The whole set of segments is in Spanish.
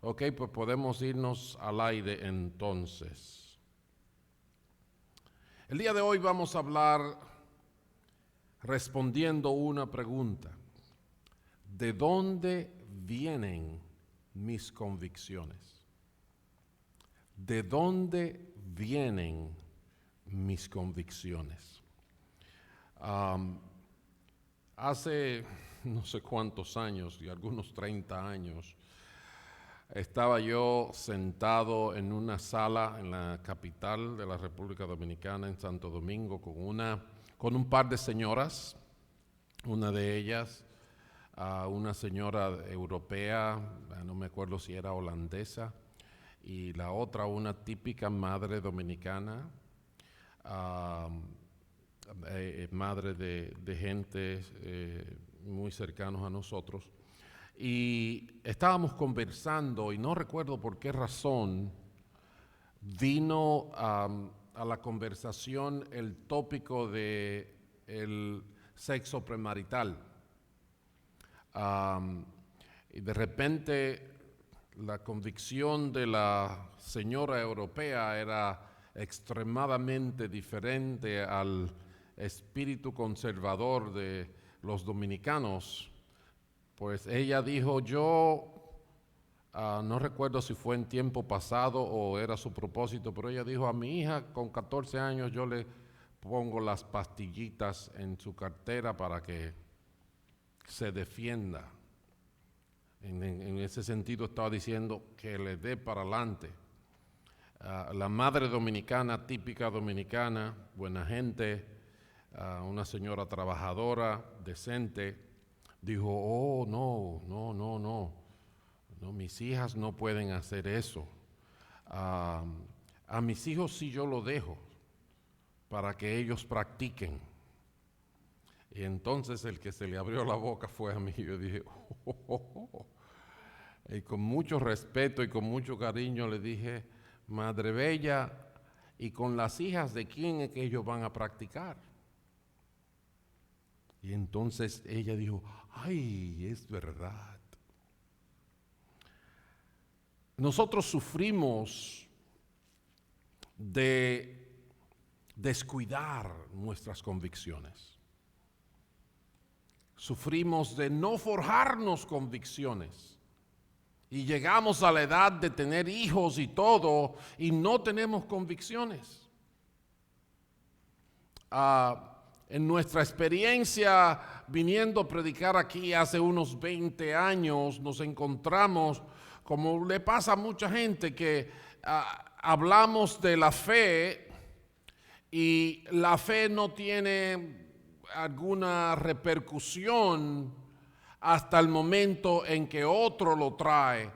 Ok, pues podemos irnos al aire entonces. El día de hoy vamos a hablar respondiendo una pregunta. ¿De dónde vienen mis convicciones? ¿De dónde vienen mis convicciones? Hace no sé cuántos años, y algunos 30 años, estaba yo sentado en una sala en la capital de la República Dominicana, en Santo Domingo, con un par de señoras, una de ellas, una señora europea, no me acuerdo si era holandesa, y la otra una típica madre dominicana, madre de gente muy cercanos a nosotros. Y estábamos conversando y no recuerdo por qué razón vino a la conversación el tópico de el sexo premarital. Y de repente la convicción de la señora europea era extremadamente diferente al espíritu conservador de los dominicanos. Pues ella dijo, no recuerdo si fue en tiempo pasado o era su propósito, pero ella dijo, a mi hija con 14 años yo le pongo las pastillitas en su cartera para que se defienda. En ese sentido estaba diciendo que le dé para adelante. La madre dominicana, típica dominicana, buena gente, una señora trabajadora, decente, dijo, oh, no, mis hijas no pueden hacer eso. A mis hijos sí yo lo dejo para que ellos practiquen. Y entonces el que se le abrió la boca fue a mí. Yo dije, Y con mucho respeto y con mucho cariño le dije, Madre Bella, ¿y con las hijas de quién es que ellos van a practicar? Y entonces ella dijo, ay, es verdad. Nosotros sufrimos de descuidar nuestras convicciones. Sufrimos de no forjarnos convicciones. Y llegamos a la edad de tener hijos y todo, y no tenemos convicciones. En nuestra experiencia viniendo a predicar aquí hace unos 20 años, nos encontramos, como le pasa a mucha gente, que hablamos de la fe y la fe no tiene alguna repercusión hasta el momento en que otro lo trae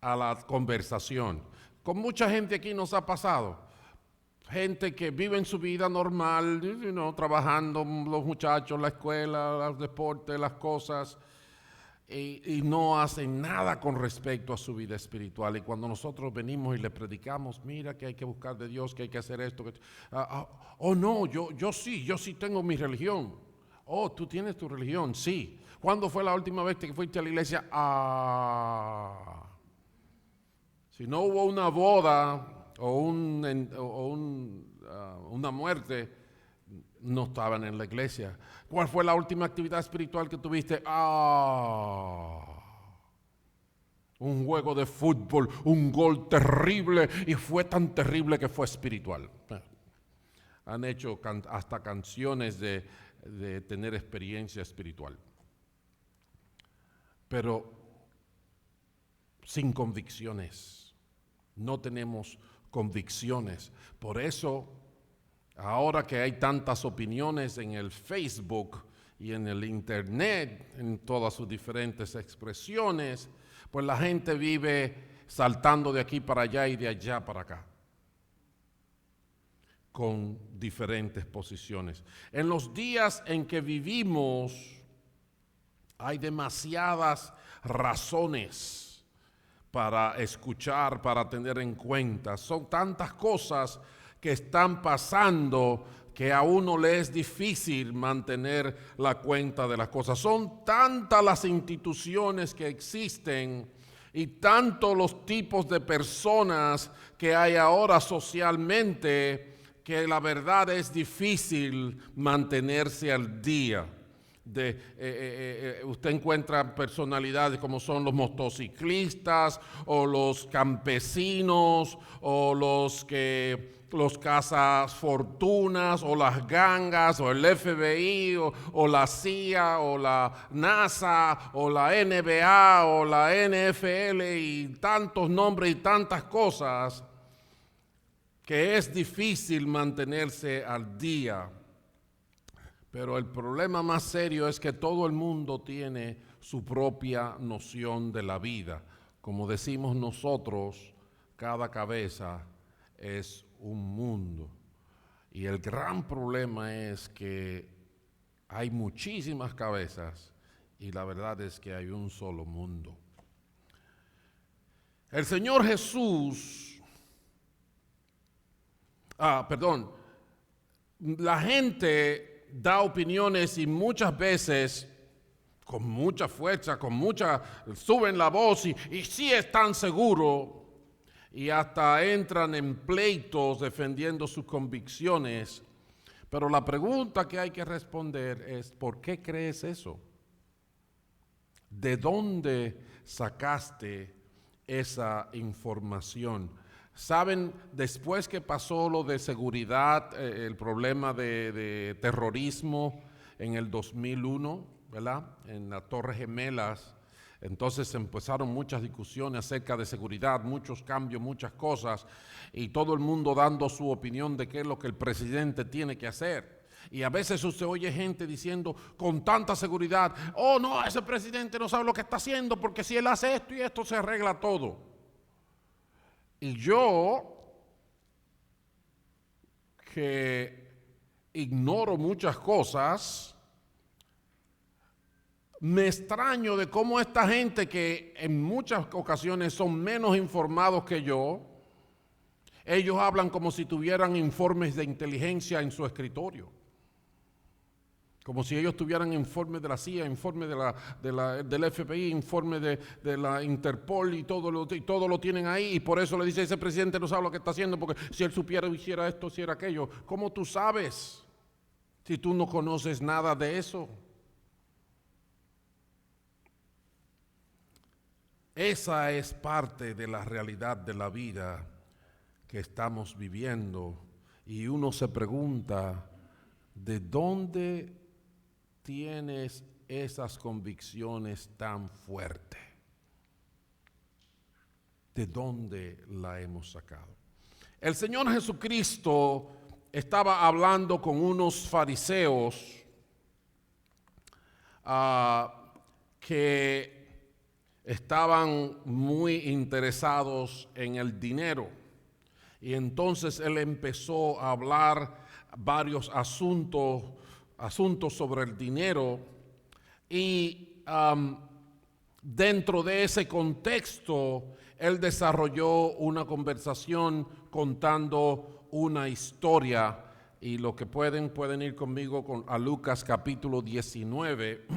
a la conversación. Con mucha gente aquí nos ha pasado. Gente que vive en su vida normal, trabajando, los muchachos, la escuela, los deportes, las cosas, y no hacen nada con respecto a su vida espiritual. Y cuando nosotros venimos y le predicamos, mira que hay que buscar de Dios, que hay que hacer esto. No, yo sí tengo mi religión. Oh, tú tienes tu religión, sí. ¿Cuándo fue la última vez que fuiste a la iglesia? Si no hubo una boda o una muerte, no estaban en la iglesia. ¿Cuál fue la última actividad espiritual que tuviste? Un juego de fútbol, un gol terrible, y fue tan terrible que fue espiritual. Han hecho hasta canciones de tener experiencia espiritual. Pero sin convicciones, no tenemos convicciones. Por eso, ahora que hay tantas opiniones en el Facebook y en el Internet, en todas sus diferentes expresiones, pues la gente vive saltando de aquí para allá y de allá para acá, con diferentes posiciones. En los días en que vivimos, hay demasiadas razones para escuchar, para tener en cuenta. Son tantas cosas que están pasando que a uno le es difícil mantener la cuenta de las cosas. Son tantas las instituciones que existen y tanto los tipos de personas que hay ahora socialmente, que la verdad es difícil mantenerse al día. Usted encuentra personalidades como son los motociclistas o los campesinos o los cazafortunas o las gangas o el FBI o la CIA o la NASA o la NBA o la NFL y tantos nombres y tantas cosas que es difícil mantenerse al día. Pero el problema más serio es que todo el mundo tiene su propia noción de la vida. Como decimos nosotros, cada cabeza es un mundo. Y el gran problema es que hay muchísimas cabezas y la verdad es que hay un solo mundo. El Señor Jesús, la gente da opiniones y muchas veces con mucha fuerza, suben la voz y sí están seguros y hasta entran en pleitos defendiendo sus convicciones. Pero la pregunta que hay que responder es, ¿por qué crees eso? ¿De dónde sacaste esa información? Saben, después que pasó lo de seguridad, el problema de terrorismo en el 2001, ¿verdad? En las Torres Gemelas, entonces empezaron muchas discusiones acerca de seguridad, muchos cambios, muchas cosas, y todo el mundo dando su opinión de qué es lo que el presidente tiene que hacer. Y a veces usted oye gente diciendo con tanta seguridad, oh no, ese presidente no sabe lo que está haciendo, porque si él hace esto y esto se arregla todo. Y yo, que ignoro muchas cosas, me extraño de cómo esta gente que en muchas ocasiones son menos informados que yo, ellos hablan como si tuvieran informes de inteligencia en su escritorio. Como si ellos tuvieran informes de la CIA, informes del FBI, informes de la Interpol y todo lo tienen ahí. Y por eso le dice, ese presidente no sabe lo que está haciendo, porque si él supiera, hiciera esto, hiciera aquello. ¿Cómo tú sabes si tú no conoces nada de eso? Esa es parte de la realidad de la vida que estamos viviendo. Y uno se pregunta, ¿de dónde tienes esas convicciones tan fuertes? ¿De dónde la hemos sacado? El Señor Jesucristo estaba hablando con unos fariseos que estaban muy interesados en el dinero. Y entonces Él empezó a hablar varios asuntos sobre el dinero y dentro de ese contexto él desarrolló una conversación contando una historia y lo que pueden ir conmigo a Lucas capítulo 19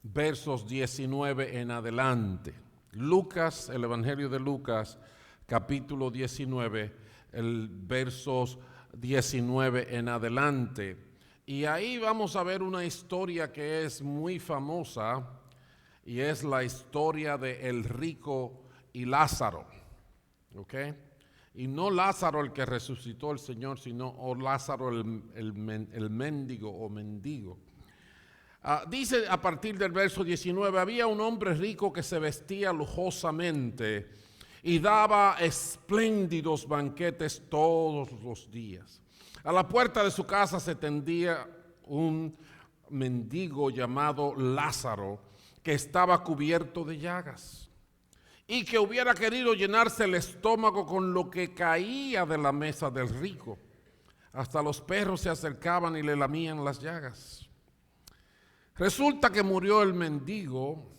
versos 19 en adelante. Lucas, el Evangelio de Lucas capítulo 19, el versos 19 en adelante. Y ahí vamos a ver una historia que es muy famosa y es la historia de el rico y Lázaro, ¿ok? Y no Lázaro el que resucitó el Señor, sino Lázaro el mendigo o mendigo. Dice a partir del verso 19, había un hombre rico que se vestía lujosamente y daba espléndidos banquetes todos los días. A la puerta de su casa se tendía un mendigo llamado Lázaro, que estaba cubierto de llagas, y que hubiera querido llenarse el estómago con lo que caía de la mesa del rico. Hasta los perros se acercaban y le lamían las llagas. Resulta que murió el mendigo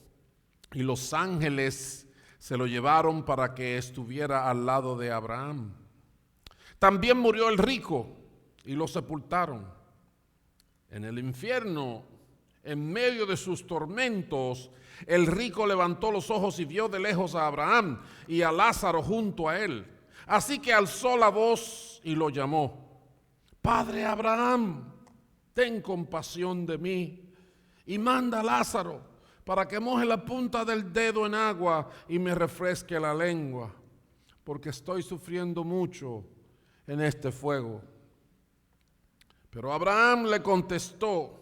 y los ángeles se lo llevaron para que estuviera al lado de Abraham. También murió el rico y lo sepultaron. En el infierno en medio de sus tormentos, el rico levantó los ojos y vio de lejos a Abraham y a Lázaro junto a él. Así que alzó la voz y lo llamó: Padre Abraham, ten compasión de mí y manda a Lázaro para que moje la punta del dedo en agua y me refresque la lengua, porque estoy sufriendo mucho en este fuego. Pero Abraham le contestó: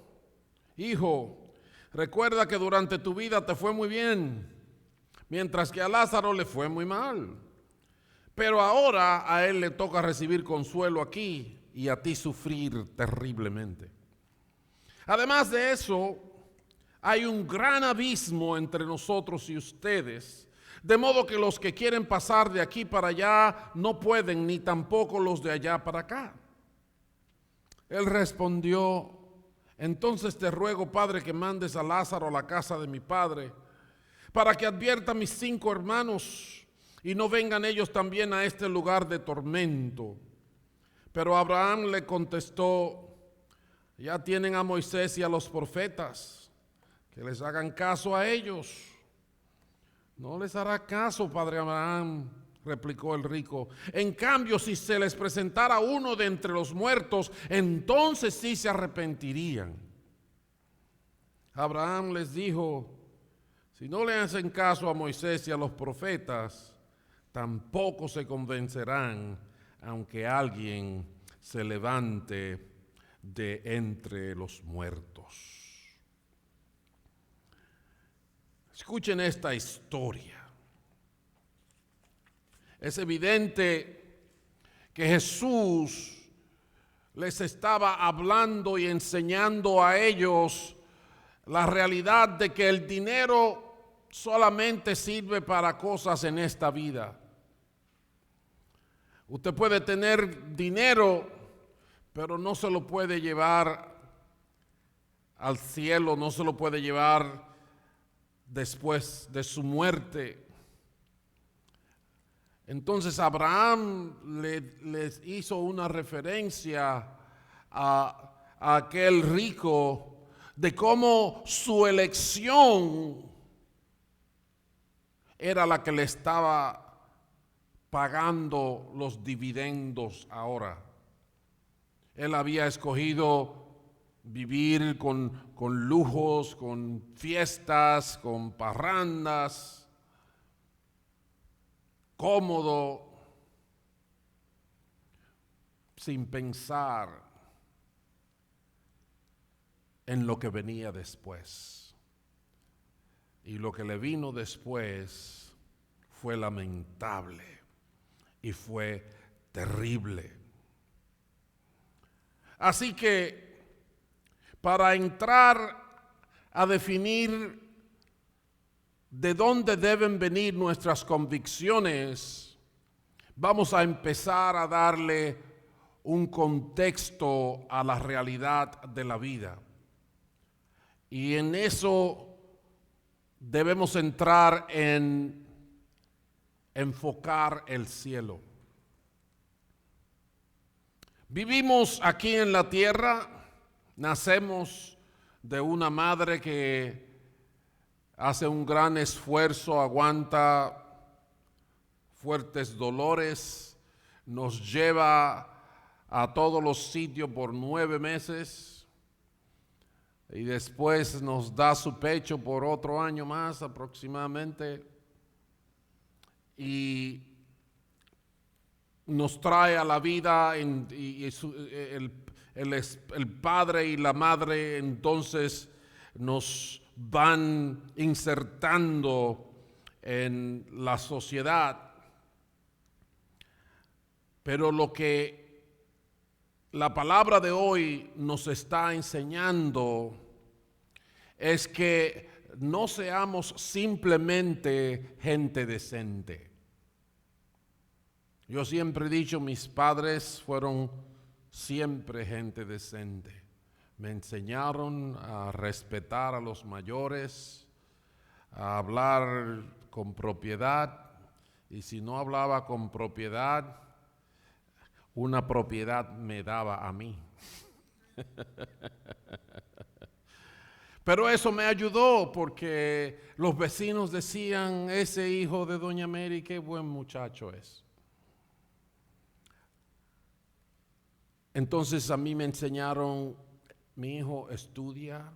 Hijo, recuerda que durante tu vida te fue muy bien, mientras que a Lázaro le fue muy mal. Pero ahora a él le toca recibir consuelo aquí y a ti sufrir terriblemente. Además de eso, hay un gran abismo entre nosotros y ustedes, de modo que los que quieren pasar de aquí para allá no pueden, ni tampoco los de allá para acá. Él respondió: Entonces te ruego, Padre, que mandes a Lázaro a la casa de mi padre, para que advierta a mis 5 hermanos y no vengan ellos también a este lugar de tormento. Pero Abraham le contestó: Ya tienen a Moisés y a los profetas, que les hagan caso a ellos. No les hará caso, Padre Abraham, replicó el rico. En cambio, si se les presentara uno de entre los muertos, entonces sí se arrepentirían. Abraham les dijo: Si no le hacen caso a Moisés y a los profetas, tampoco se convencerán, aunque alguien se levante de entre los muertos. Escuchen esta historia. Es evidente que Jesús les estaba hablando y enseñando a ellos la realidad de que el dinero solamente sirve para cosas en esta vida. Usted puede tener dinero, pero no se lo puede llevar al cielo, no se lo puede llevar después de su muerte. Entonces Abraham les hizo una referencia a aquel rico de cómo su elección era la que le estaba pagando los dividendos ahora. Él había escogido vivir con lujos, con fiestas, con parrandas, cómodo, sin pensar en lo que venía después. Y lo que le vino después fue lamentable y fue terrible. Así que para entrar a definir de dónde deben venir nuestras convicciones, vamos a empezar a darle un contexto a la realidad de la vida. Y en eso debemos entrar en enfocar el cielo. Vivimos aquí en la tierra, nacemos de una madre que hace un gran esfuerzo, aguanta fuertes dolores, nos lleva a todos los sitios por 9 meses y después nos da su pecho por otro año más aproximadamente y nos trae a la vida el padre y la madre entonces nos van insertando en la sociedad. Pero lo que la palabra de hoy nos está enseñando es que no seamos simplemente gente decente. Yo siempre he dicho, mis padres fueron siempre gente decente. Me enseñaron a respetar a los mayores, a hablar con propiedad, y si no hablaba con propiedad, una propiedad me daba a mí. Pero eso me ayudó porque los vecinos decían, ese hijo de doña Mary, qué buen muchacho es. Entonces a mí me enseñaron, mi hijo, estudia,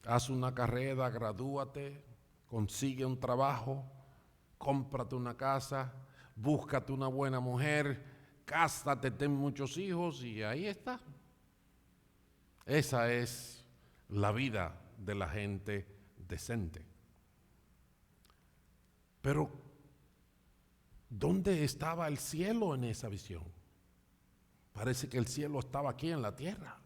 haz una carrera, gradúate, consigue un trabajo, cómprate una casa, búscate una buena mujer, cásate, ten muchos hijos y ahí está. Esa es la vida de la gente decente. Pero, ¿dónde estaba el cielo en esa visión? Parece que el cielo estaba aquí en la tierra.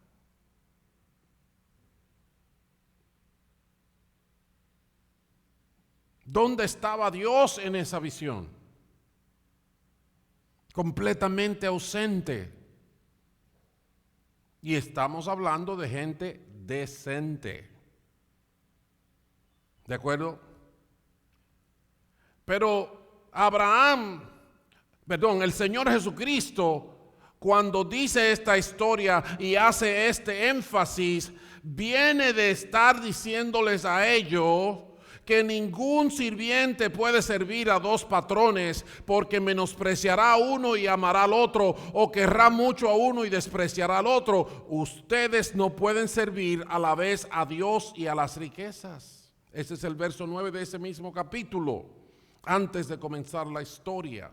¿Dónde estaba Dios en esa visión? Completamente ausente. Y estamos hablando de gente decente. ¿De acuerdo? Pero el Señor Jesucristo, cuando dice esta historia y hace este énfasis, viene de estar diciéndoles a ellos que ningún sirviente puede servir a dos patrones, porque menospreciará a uno y amará al otro, o querrá mucho a uno y despreciará al otro. Ustedes no pueden servir a la vez a Dios y a las riquezas. Ese es el verso 9 de ese mismo capítulo, antes de comenzar la historia.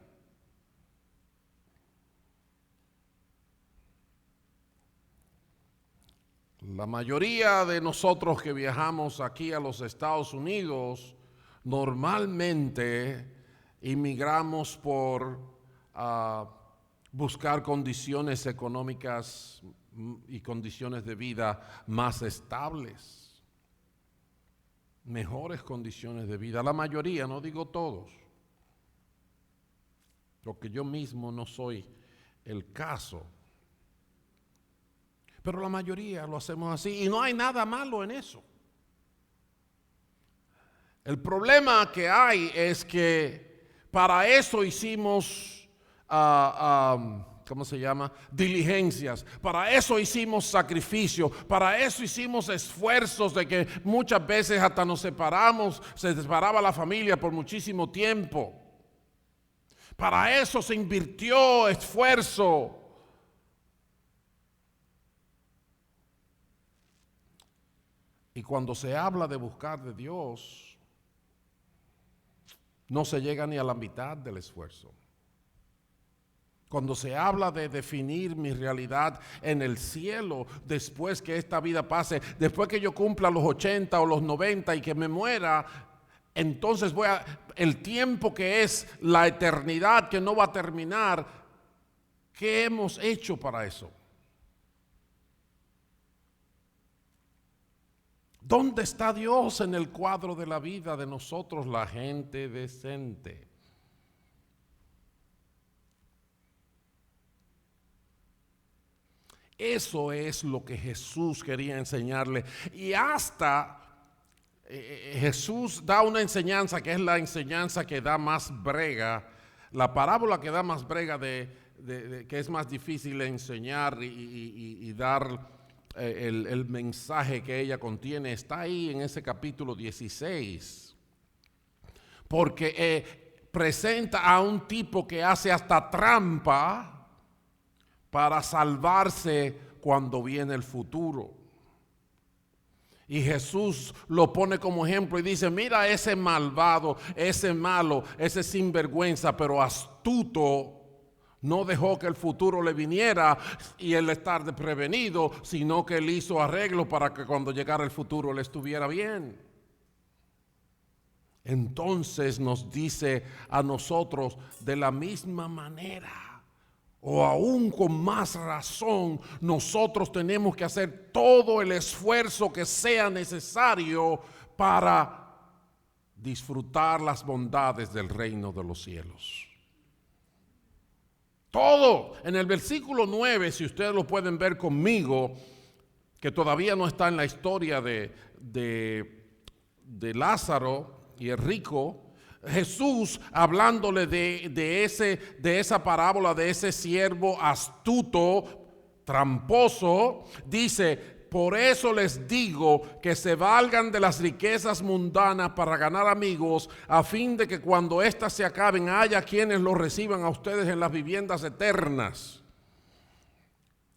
La mayoría de nosotros que viajamos aquí a los Estados Unidos normalmente inmigramos por buscar condiciones económicas y condiciones de vida más estables, mejores condiciones de vida. La mayoría, no digo todos, porque yo mismo no soy el caso. Pero la mayoría lo hacemos así y no hay nada malo en eso. El problema que hay es que para eso hicimos, diligencias. Para eso hicimos sacrificio. Para eso hicimos esfuerzos de que muchas veces hasta se separaba la familia por muchísimo tiempo. Para eso se invirtió esfuerzo. Y cuando se habla de buscar de Dios, no se llega ni a la mitad del esfuerzo. Cuando se habla de definir mi realidad en el cielo, después que esta vida pase, después que yo cumpla los 80 o los 90 y que me muera, entonces el tiempo que es la eternidad que no va a terminar, ¿qué hemos hecho para eso? ¿Dónde está Dios en el cuadro de la vida de nosotros, la gente decente? Eso es lo que Jesús quería enseñarle. Y hasta Jesús da una enseñanza que es la enseñanza que da más brega, la parábola que da más brega, que es más difícil de enseñar y dar el mensaje que ella contiene, está ahí en ese capítulo 16, porque presenta a un tipo que hace hasta trampa para salvarse cuando viene el futuro. Y Jesús lo pone como ejemplo y dice, mira ese malvado, ese malo, ese sinvergüenza, pero astuto, no dejó que el futuro le viniera y él estar desprevenido, sino que él hizo arreglo para que cuando llegara el futuro le estuviera bien. Entonces nos dice a nosotros de la misma manera, o aún con más razón, nosotros tenemos que hacer todo el esfuerzo que sea necesario para disfrutar las bondades del reino de los cielos. Todo. En el versículo 9, si ustedes lo pueden ver conmigo, que todavía no está en la historia de Lázaro y el rico, Jesús hablándole de esa parábola de ese siervo astuto, tramposo, dice, por eso les digo que se valgan de las riquezas mundanas para ganar amigos, a fin de que cuando éstas se acaben haya quienes los reciban a ustedes en las viviendas eternas.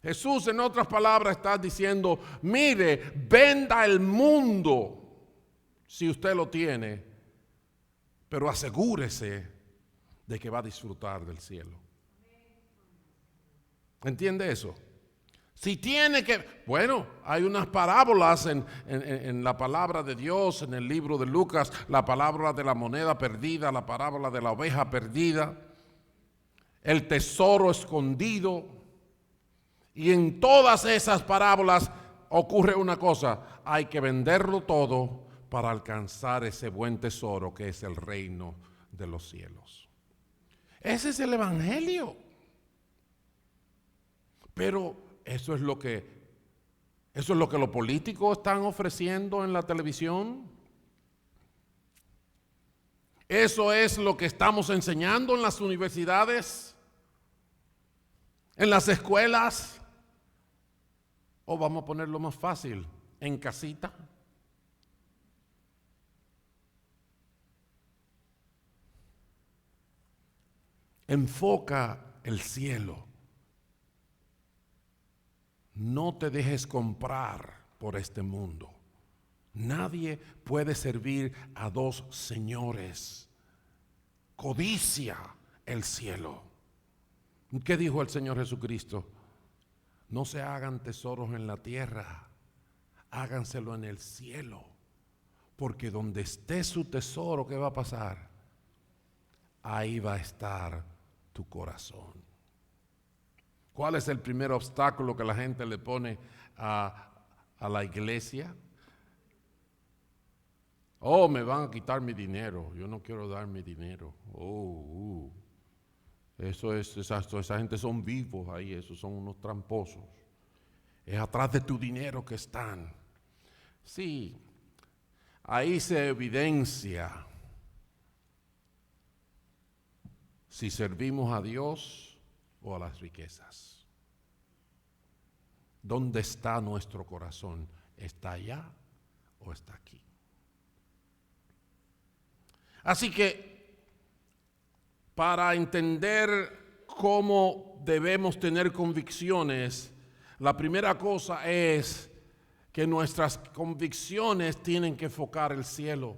Jesús, en otras palabras, está diciendo, mire, venda el mundo si usted lo tiene, pero asegúrese de que va a disfrutar del cielo. ¿Entiende eso? Si tiene que, bueno, hay unas parábolas en la palabra de Dios, en el libro de Lucas, la parábola de la moneda perdida, la parábola de la oveja perdida, el tesoro escondido. Y en todas esas parábolas ocurre una cosa, hay que venderlo todo para alcanzar ese buen tesoro que es el reino de los cielos. Ese es el evangelio. Pero eso es lo que los políticos están ofreciendo en la televisión. Eso es lo que estamos enseñando en las universidades, en las escuelas. O vamos a ponerlo más fácil, en casita. Enfoca el cielo. No te dejes comprar por este mundo. Nadie puede servir a dos señores. Codicia el cielo. ¿Qué dijo el Señor Jesucristo? No se hagan tesoros en la tierra, háganselo en el cielo. Porque donde esté su tesoro, ¿qué va a pasar? Ahí va a estar tu corazón. ¿Cuál es el primer obstáculo que la gente le pone a la iglesia? Oh, me van a quitar mi dinero. Yo no quiero dar mi dinero. Esa gente son vivos ahí, esos son unos tramposos. Es atrás de tu dinero que están. Sí, ahí se evidencia si servimos a Dios o a las riquezas. ¿Dónde está nuestro corazón? ¿Está allá o está aquí? Así que, para entender cómo debemos tener convicciones, la primera cosa es que nuestras convicciones tienen que enfocar el cielo.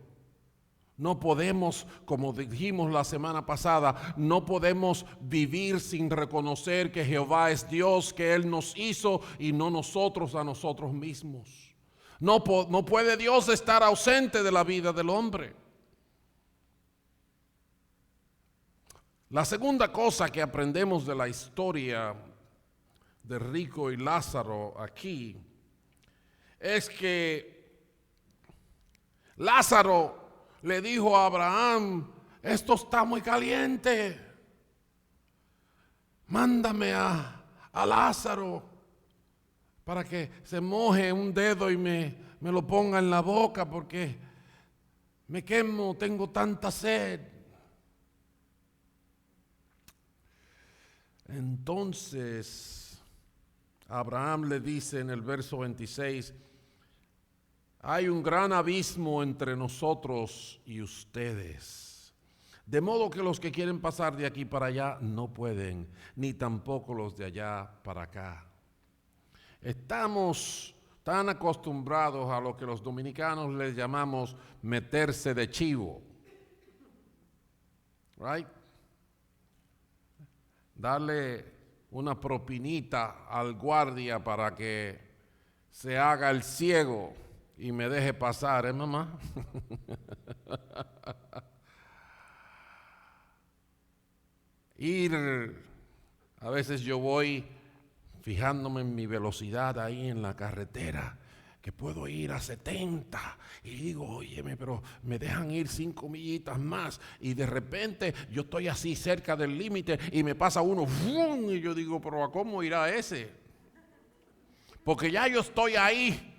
No podemos, como dijimos la semana pasada, no podemos vivir sin reconocer que Jehová es Dios, que Él nos hizo y no nosotros a nosotros mismos. No puede Dios estar ausente de la vida del hombre. La segunda cosa que aprendemos de la historia de Rico y Lázaro aquí es que Lázaro le dijo a Abraham, esto está muy caliente, mándame a Lázaro para que se moje un dedo y me lo ponga en la boca porque me quemo, tengo tanta sed. Entonces Abraham le dice en el verso 26, hay un gran abismo entre nosotros y ustedes, de modo que los que quieren pasar de aquí para allá no pueden, ni tampoco los de allá para acá. Estamos tan acostumbrados a lo que los dominicanos les llamamos meterse de chivo, right? Darle una propinita al guardia para que se haga el ciego y me deje pasar, mamá? A veces yo voy fijándome en mi velocidad ahí en la carretera, que puedo ir a 70 y digo, óyeme, pero me dejan ir 5 millitas más y de repente yo estoy así cerca del límite y me pasa uno ¡fum! Y yo digo, pero ¿a cómo irá ese? Porque ya yo estoy ahí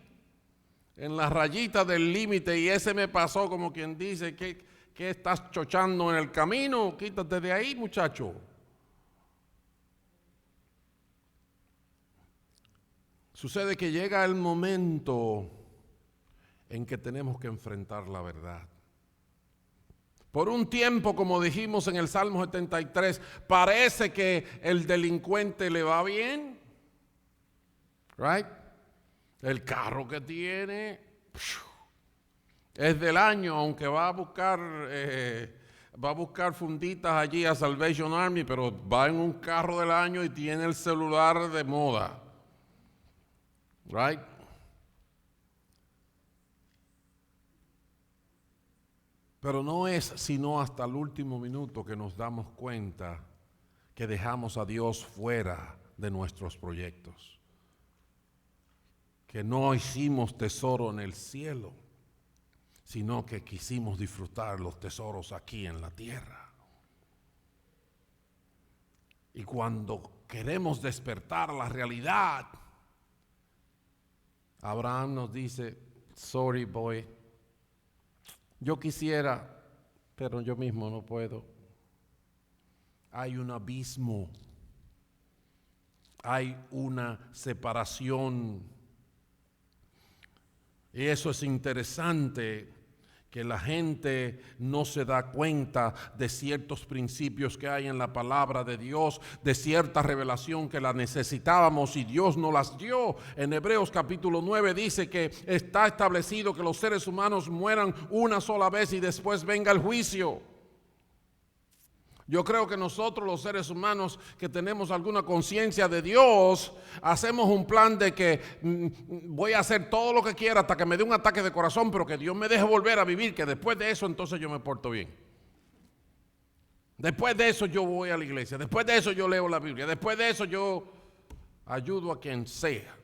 en la rayita del límite y ese me pasó, como quien dice, ¿qué estás chochando en el camino? Quítate de ahí, muchacho. Sucede que llega el momento en que tenemos que enfrentar la verdad. Por un tiempo, como dijimos en el Salmo 73, parece que el delincuente le va bien, right? El carro que tiene es del año, aunque va a buscar funditas allí a Salvation Army, pero va en un carro del año y tiene el celular de moda, right? Pero no es sino hasta el último minuto que nos damos cuenta que dejamos a Dios fuera de nuestros proyectos, que no hicimos tesoro en el cielo, sino que quisimos disfrutar los tesoros aquí en la tierra. Y cuando queremos despertar la realidad, Abraham nos dice, sorry boy, yo quisiera, pero yo mismo no puedo. Hay un abismo, hay una separación. Y eso es interesante, que la gente no se da cuenta de ciertos principios que hay en la palabra de Dios, de cierta revelación que la necesitábamos y Dios nos las dio. En Hebreos capítulo 9 dice que está establecido que los seres humanos mueran una sola vez y después venga el juicio. Yo creo que nosotros los seres humanos que tenemos alguna conciencia de Dios, hacemos un plan de que voy a hacer todo lo que quiera hasta que me dé un ataque de corazón, pero que Dios me deje volver a vivir, que después de eso entonces yo me porto bien. Después de eso yo voy a la iglesia, después de eso yo leo la Biblia, después de eso yo ayudo a quien sea.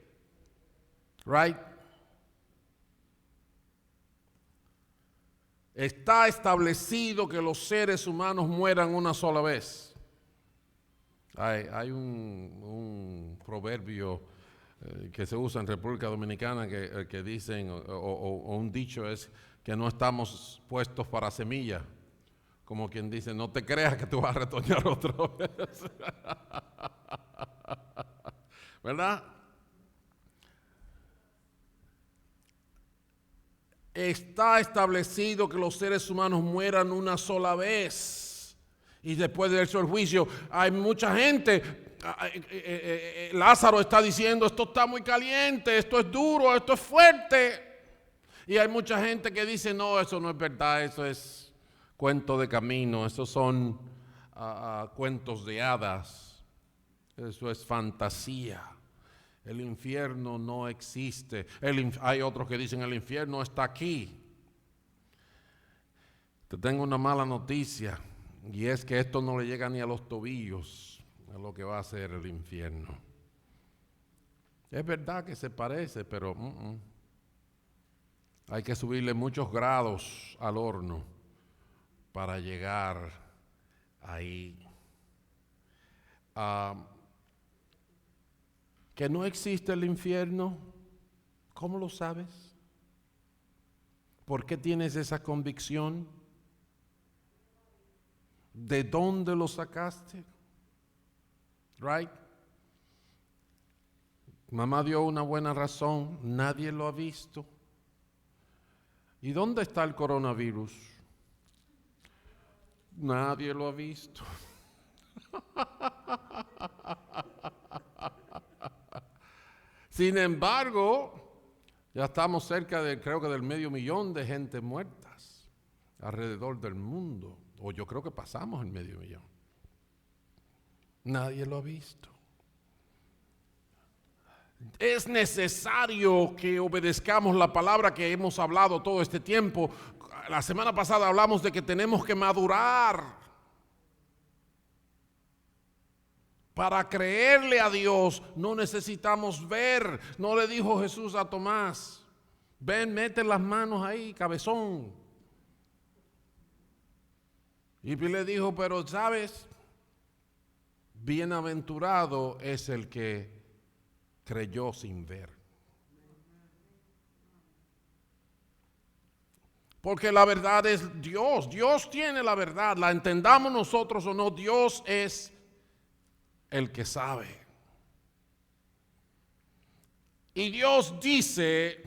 Right? Está establecido que los seres humanos mueran una sola vez. Hay un proverbio que se usa en República Dominicana que dicen, o un dicho es que no estamos puestos para semilla. Como quien dice, no te creas que tú vas a retoñar otra vez. ¿Verdad? Está establecido que los seres humanos mueran una sola vez y después de eso el juicio. Hay mucha gente, Lázaro está diciendo, esto está muy caliente, esto es duro, esto es fuerte. Y hay mucha gente que dice, no, eso no es verdad, eso es cuento de camino, esos son cuentos de hadas, eso es fantasía. El infierno no existe. Hay otros que dicen el infierno está aquí. Te tengo una mala noticia, y es que esto no le llega ni a los tobillos a lo que va a ser el infierno. Es verdad que se parece, pero hay que subirle muchos grados al horno para llegar ahí. ¿Que no existe el infierno? ¿Cómo lo sabes? ¿Por qué tienes esa convicción? ¿De dónde lo sacaste? Right? Mamá dio una buena razón, nadie lo ha visto. ¿Y dónde está el coronavirus? Nadie lo ha visto. Sin embargo, ya estamos cerca de, creo que del 500,000 de gente muertas alrededor del mundo. O yo creo que pasamos el 500,000. Nadie lo ha visto. Es necesario que obedezcamos la palabra que hemos hablado todo este tiempo. La semana pasada hablamos de que tenemos que madurar. Para creerle a Dios no necesitamos ver. No le dijo Jesús a Tomás, ven, mete las manos ahí, cabezón. Y le dijo, pero sabes, bienaventurado es el que creyó sin ver. Porque la verdad es Dios. Dios tiene la verdad. La entendamos nosotros o no, Dios es el que sabe. Y Dios dice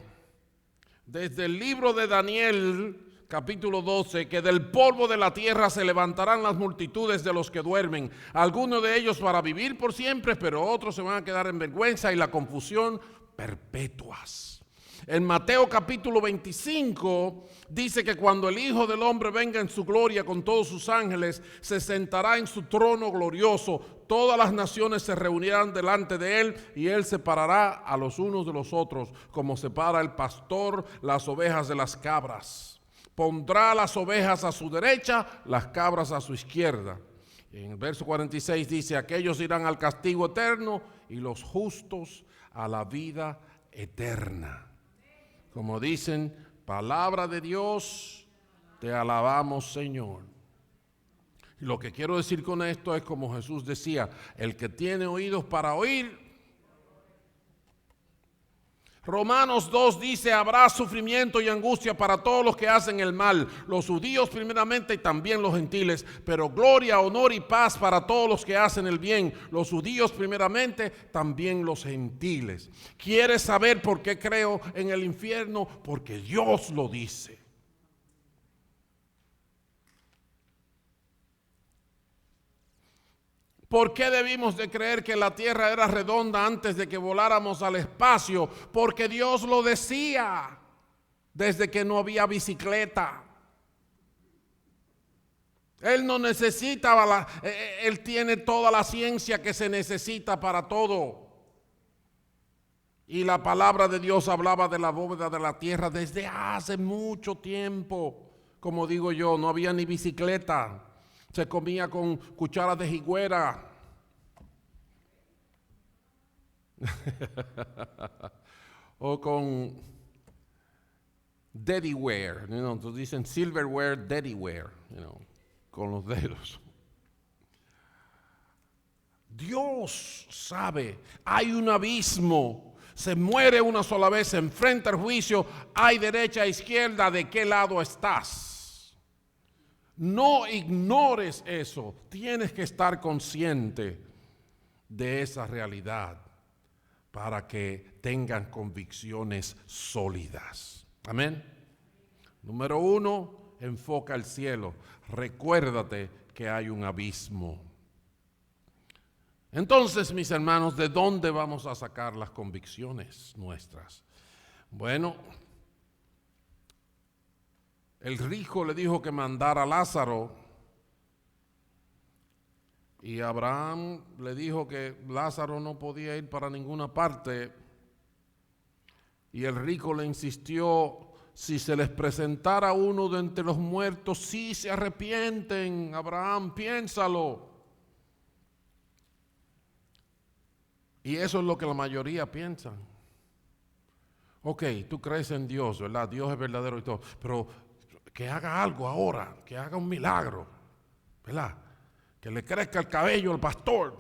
desde el libro de Daniel, capítulo 12, que del polvo de la tierra se levantarán las multitudes de los que duermen, algunos de ellos para vivir por siempre, pero otros se van a quedar en vergüenza y la confusión perpetuas. En Mateo capítulo 25 dice que cuando el Hijo del Hombre venga en su gloria con todos sus ángeles, se sentará en su trono glorioso. Todas las naciones se reunirán delante de él y él separará a los unos de los otros, como separa el pastor las ovejas de las cabras. Pondrá las ovejas a su derecha, las cabras a su izquierda. En el verso 46 dice, aquellos irán al castigo eterno y los justos a la vida eterna. Como dicen, palabra de Dios, te alabamos, Señor. Y lo que quiero decir con esto es como Jesús decía, el que tiene oídos para oír. Romanos 2 dice, habrá sufrimiento y angustia para todos los que hacen el mal, los judíos primeramente y también los gentiles, pero gloria, honor y paz para todos los que hacen el bien, los judíos primeramente, también los gentiles. ¿Quieres saber por qué creo en el infierno? Porque Dios lo dice. ¿Por qué debimos de creer que la tierra era redonda antes de que voláramos al espacio? Porque Dios lo decía desde que no había bicicleta. Él no necesitaba, Él tiene toda la ciencia que se necesita para todo. Y la palabra de Dios hablaba de la bóveda de la tierra desde hace mucho tiempo. Como digo yo, no había ni bicicleta. Se comía con cucharas de higuera. O con deadyware, entonces dicen silverware, deadyware, con los dedos. Dios sabe, hay un abismo, se muere una sola vez, se enfrenta al juicio, hay derecha e izquierda, ¿de qué lado estás? No ignores eso, tienes que estar consciente de esa realidad para que tengan convicciones sólidas. Amén. Número 1, enfoca el cielo. Recuérdate que hay un abismo. Entonces, mis hermanos, ¿de dónde vamos a sacar las convicciones nuestras? Bueno, el rico le dijo que mandara a Lázaro y Abraham le dijo que Lázaro no podía ir para ninguna parte y el rico le insistió, si se les presentara uno de entre los muertos, sí se arrepienten, Abraham, piénsalo. Y eso es lo que la mayoría piensan. Ok, tú crees en Dios, ¿verdad? Dios es verdadero y todo, pero que haga algo ahora, que haga un milagro, ¿verdad? Que le crezca el cabello al pastor.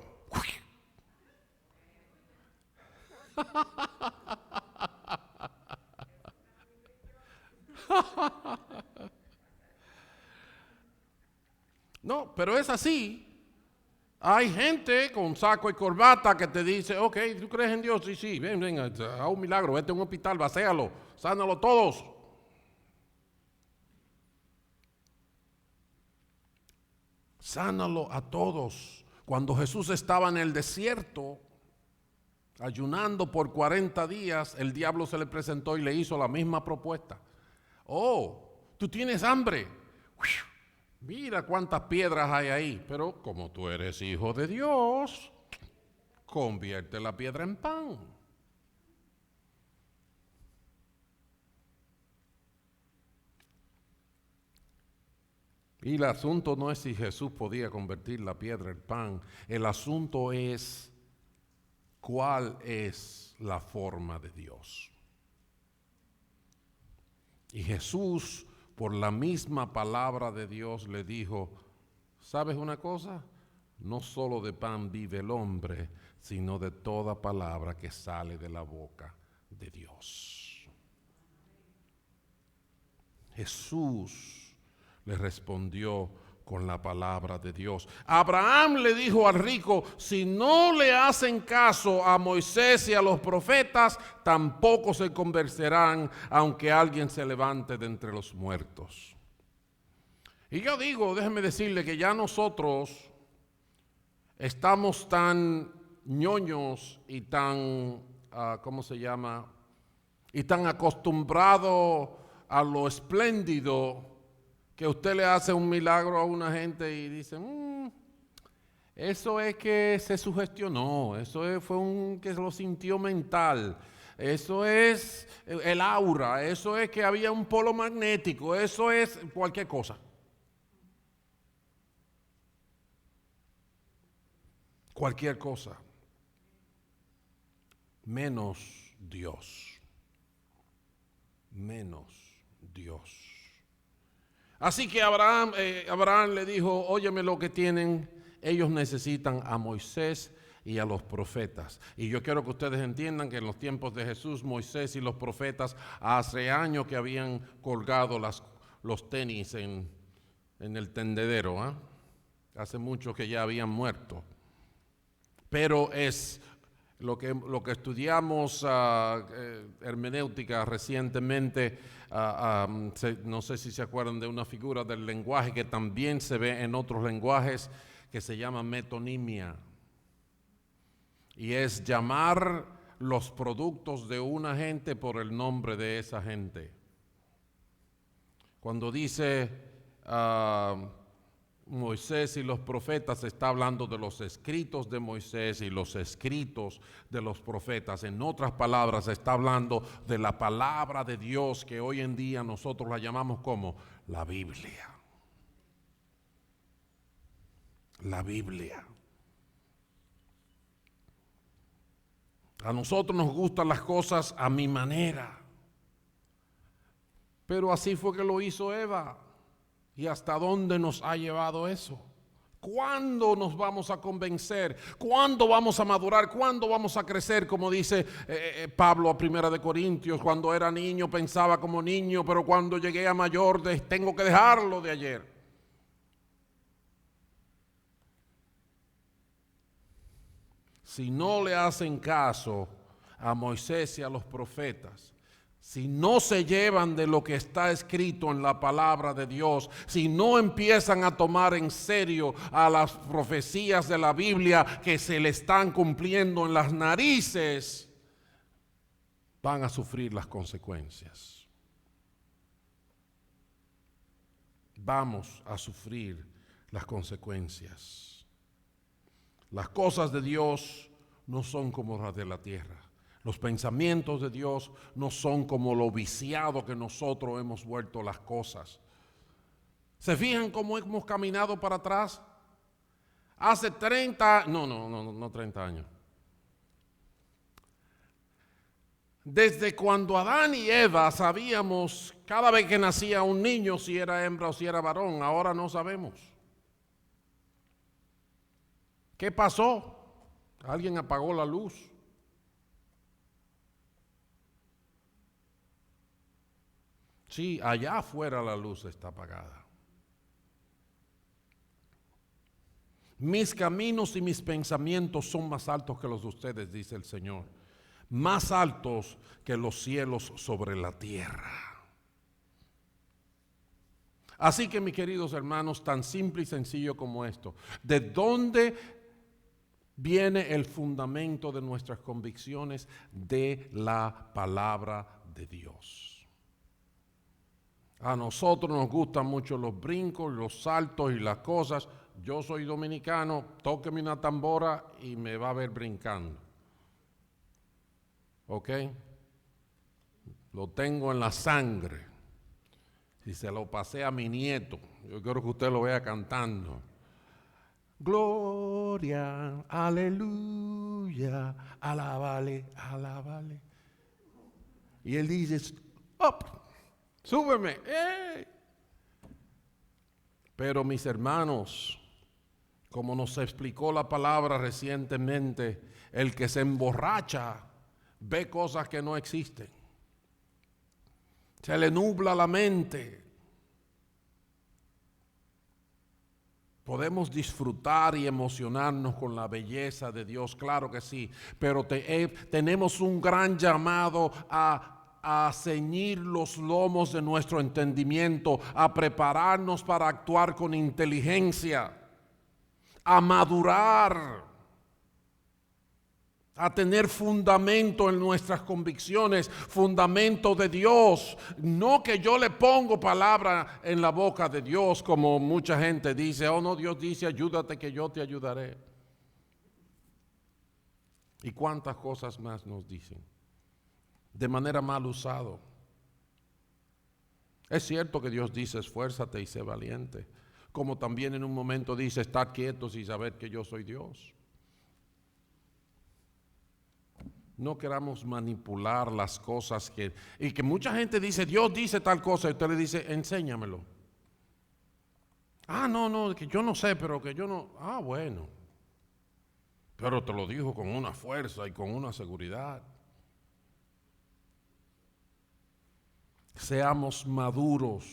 No, pero es así. Hay gente con saco y corbata que te dice, ok, ¿tú crees en Dios? Sí, sí, ven, haz un milagro, vete a un hospital, vacéalo, sánalo todos. Sánalo a todos. Cuando Jesús estaba en el desierto, ayunando por 40 días, el diablo se le presentó y le hizo la misma propuesta. Oh, tú tienes hambre. Mira cuántas piedras hay ahí, pero como tú eres hijo de Dios, convierte la piedra en pan. Y el asunto no es si Jesús podía convertir la piedra en pan, el asunto es cuál es la forma de Dios. Y Jesús, por la misma palabra de Dios, le dijo, ¿sabes una cosa? No solo de pan vive el hombre, sino de toda palabra que sale de la boca de Dios. Jesús le respondió, con la palabra de Dios. Abraham le dijo al rico, si no le hacen caso a Moisés y a los profetas, tampoco se convencerán, aunque alguien se levante de entre los muertos. Y yo digo, déjeme decirle que ya nosotros estamos tan ñoños y tan, ¿cómo se llama? Y tan acostumbrados a lo espléndido, que usted le hace un milagro a una gente y dice, eso es que se sugestionó, fue que lo sintió mental, eso es el aura, eso es que había un polo magnético, eso es cualquier cosa. Cualquier cosa, menos Dios, menos Dios. Así que Abraham le dijo, óyeme lo que tienen, ellos necesitan a Moisés y a los profetas. Y yo quiero que ustedes entiendan que en los tiempos de Jesús, Moisés y los profetas, hace años que habían colgado los tenis en el tendedero, ¿eh? Hace mucho que ya habían muerto. Pero es lo que estudiamos hermenéutica recientemente, no sé si se acuerdan de una figura del lenguaje que también se ve en otros lenguajes, que se llama metonimia. Y es llamar los productos de una gente por el nombre de esa gente. Cuando dice Moisés y los profetas, está hablando de los escritos de Moisés y los escritos de los profetas. En otras palabras, está hablando de la palabra de Dios, que hoy en día nosotros la llamamos como la Biblia. La Biblia. A nosotros nos gustan las cosas a mi manera, pero así fue que lo hizo Eva. ¿Y hasta dónde nos ha llevado eso? ¿Cuándo nos vamos a convencer? ¿Cuándo vamos a madurar? ¿Cuándo vamos a crecer? Como dice Pablo a 1 Corintios, cuando era niño pensaba como niño, pero cuando llegué a mayor tengo que dejarlo de ayer. Si no le hacen caso a Moisés y a los profetas, si no se llevan de lo que está escrito en la palabra de Dios, si no empiezan a tomar en serio a las profecías de la Biblia que se le están cumpliendo en las narices, van a sufrir las consecuencias. Vamos a sufrir las consecuencias. Las cosas de Dios no son como las de la tierra. Los pensamientos de Dios no son como lo viciado que nosotros hemos vuelto las cosas. ¿Se fijan cómo hemos caminado para atrás? Hace 30 años. Desde cuando Adán y Eva sabíamos cada vez que nacía un niño si era hembra o si era varón, ahora no sabemos. ¿Qué pasó? Alguien apagó la luz. Sí, allá afuera la luz está apagada. Mis caminos y mis pensamientos son más altos que los de ustedes, dice el Señor. Más altos que los cielos sobre la tierra. Así que, mis queridos hermanos, tan simple y sencillo como esto, ¿de dónde viene el fundamento de nuestras convicciones? De la palabra de Dios. A nosotros nos gustan mucho los brincos, los saltos y las cosas. Yo soy dominicano, tóqueme una tambora y me va a ver brincando. ¿Ok? Lo tengo en la sangre. Y se lo pasé a mi nieto. Yo quiero que usted lo vea cantando. Gloria, aleluya, alábale, alábale. Y él dice, ¡up! Súbeme. ¡Eh! Pero mis hermanos, como nos explicó la palabra recientemente, el que se emborracha ve cosas que no existen. Se le nubla la mente. Podemos disfrutar y emocionarnos con la belleza de Dios, claro que sí, pero tenemos un gran llamado a ceñir los lomos de nuestro entendimiento, a prepararnos para actuar con inteligencia, a madurar, a tener fundamento en nuestras convicciones, fundamento de Dios. No que yo le pongo palabra en la boca de Dios como mucha gente dice, oh no, Dios dice, ayúdate que yo te ayudaré. ¿Y cuántas cosas más nos dicen? De manera mal usado. Es cierto que Dios dice, esfuérzate y sé valiente, como también en un momento dice, estar quietos y saber que yo soy Dios. No queramos manipular las cosas y que mucha gente dice, Dios dice tal cosa, y usted le dice, enséñamelo. Ah, no, que yo no sé, pero que yo no. Ah, bueno. Pero te lo dijo con una fuerza y con una seguridad. Seamos maduros.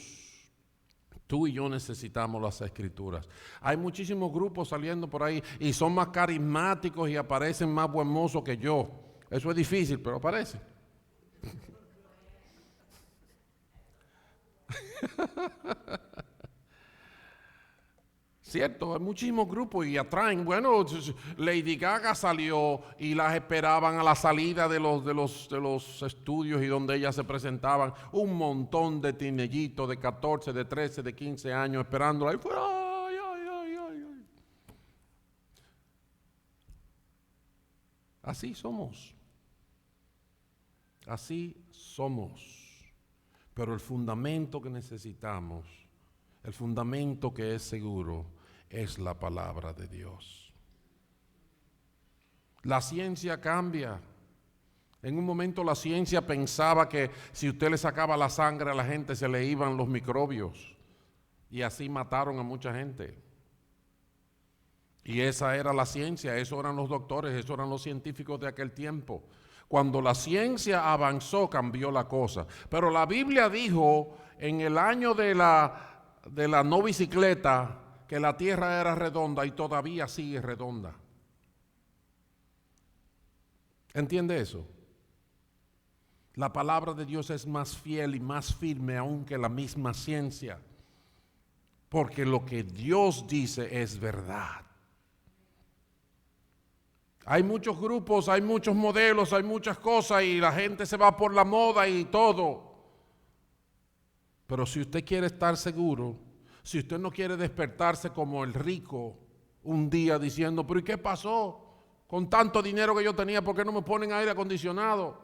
Tú y yo necesitamos las escrituras. Hay muchísimos grupos saliendo por ahí y son más carismáticos y aparecen más buen mozos que yo. Eso es difícil, pero aparece. Cierto, hay muchísimos grupos y atraen. Bueno, Lady Gaga salió y las esperaban a la salida de los estudios y donde ellas se presentaban. Un montón de teenajitos de 14, de 13, de 15 años esperándola. Y fue, ay, ay, ay, ay, ay. Así somos. Así somos. Pero el fundamento que necesitamos, el fundamento que es seguro, es la palabra de Dios. La ciencia cambia. En un momento la ciencia pensaba que si usted le sacaba la sangre a la gente se le iban los microbios. Y así mataron a mucha gente. Y esa era la ciencia, eso eran los doctores, eso eran los científicos de aquel tiempo. Cuando la ciencia avanzó, cambió la cosa. Pero la Biblia dijo en el año de la no bicicleta que la tierra era redonda y todavía sigue redonda. ¿Entiende eso? La palabra de Dios es más fiel y más firme aún que la misma ciencia. Porque lo que Dios dice es verdad. Hay muchos grupos, hay muchos modelos, hay muchas cosas y la gente se va por la moda y todo. Pero si usted quiere estar seguro, si usted no quiere despertarse como el rico un día diciendo, pero ¿y qué pasó? Con tanto dinero que yo tenía, ¿por qué no me ponen aire acondicionado?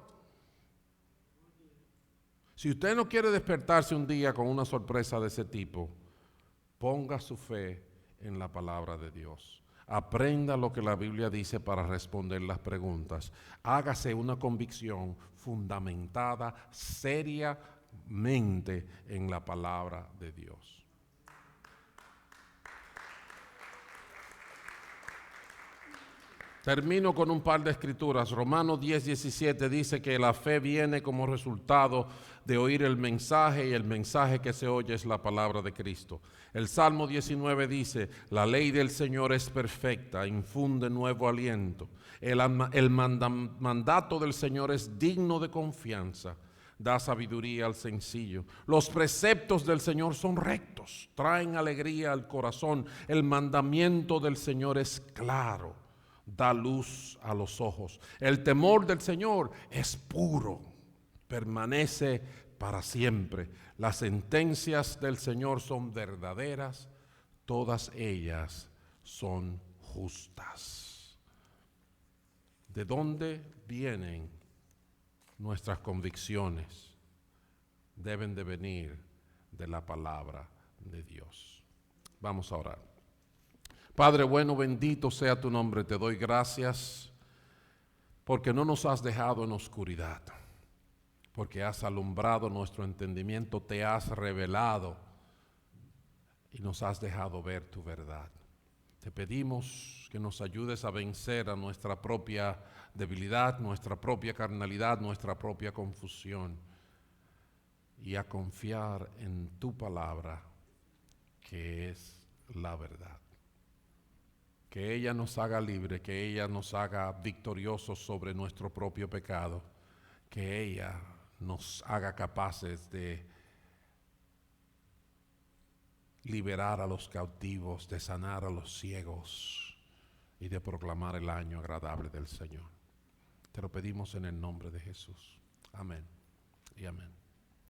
Si usted no quiere despertarse un día con una sorpresa de ese tipo, ponga su fe en la palabra de Dios. Aprenda lo que la Biblia dice para responder las preguntas. Hágase una convicción fundamentada seriamente en la palabra de Dios. Termino con un par de escrituras. Romanos 10:17 dice que la fe viene como resultado de oír el mensaje y el mensaje que se oye es la palabra de Cristo. El Salmo 19 dice, la ley del Señor es perfecta, infunde nuevo aliento. El mandato del Señor es digno de confianza, da sabiduría al sencillo. Los preceptos del Señor son rectos, traen alegría al corazón. El mandamiento del Señor es claro, da luz a los ojos. El temor del Señor es puro, permanece para siempre. Las sentencias del Señor son verdaderas, todas ellas son justas. ¿De dónde vienen nuestras convicciones? Deben de venir de la palabra de Dios. Vamos a orar. Padre bueno, bendito sea tu nombre, te doy gracias porque no nos has dejado en oscuridad, porque has alumbrado nuestro entendimiento, te has revelado y nos has dejado ver tu verdad. Te pedimos que nos ayudes a vencer a nuestra propia debilidad, nuestra propia carnalidad, nuestra propia confusión y a confiar en tu palabra, que es la verdad. que ella nos haga libre, que ella nos haga victoriosos sobre nuestro propio pecado, que ella nos haga capaces de liberar a los cautivos, de sanar a los ciegos y de proclamar el año agradable del Señor. Te lo pedimos en el nombre de Jesús. Amén y amén.